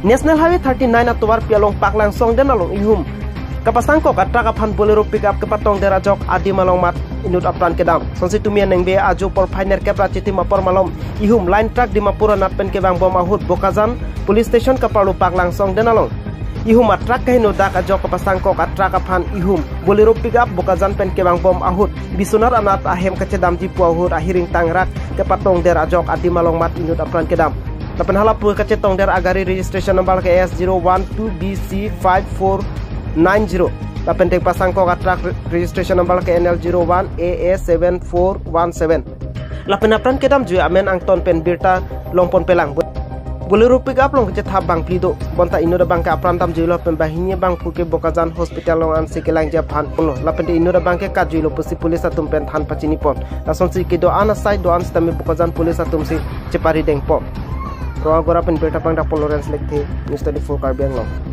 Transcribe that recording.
National Highway 39 atwar pialong paklang song den along ihum kapasang kok atra kapan bolero pick up kepatong derajok adi malong mat inut apran kedam sonsi tumian neng be ajo por pioneer kepra chiti mapor malom ihum line truck di mapura natpen ke bang bom ahut bokazan police station kapalu paklang song den along ihum atrak kahino dak ajo kapasang kok atra kapan ihum bolero pick up bokazan pen ke bang bom ahut bisunar anat ahem kecedam di puahut ahiring tangrak kepatong derajok adi malong mat inut apran kedam Lapan halap pu kacetong der agari registration number KS 012BC5490. Lapan tek pasang ko katrak registration number KNL 01AA7417. Lapan apran kedam jui amen angton pen birta longpon pelang. Bolero pick up long kecet habang plido. Bonta ino da bangka apran tam jui lo pembahinya bang puke Bokazan hospital long an sekelang japan. Lapan de ino da bangke kat jui lo pusi polis atum pen than pachinipon. Lason si ke doan asai doan stami Bokazan polis atum si cepari dengpo. Roa gora pen berita pang dapol Lawrence Lekti News 24 Karbiang long.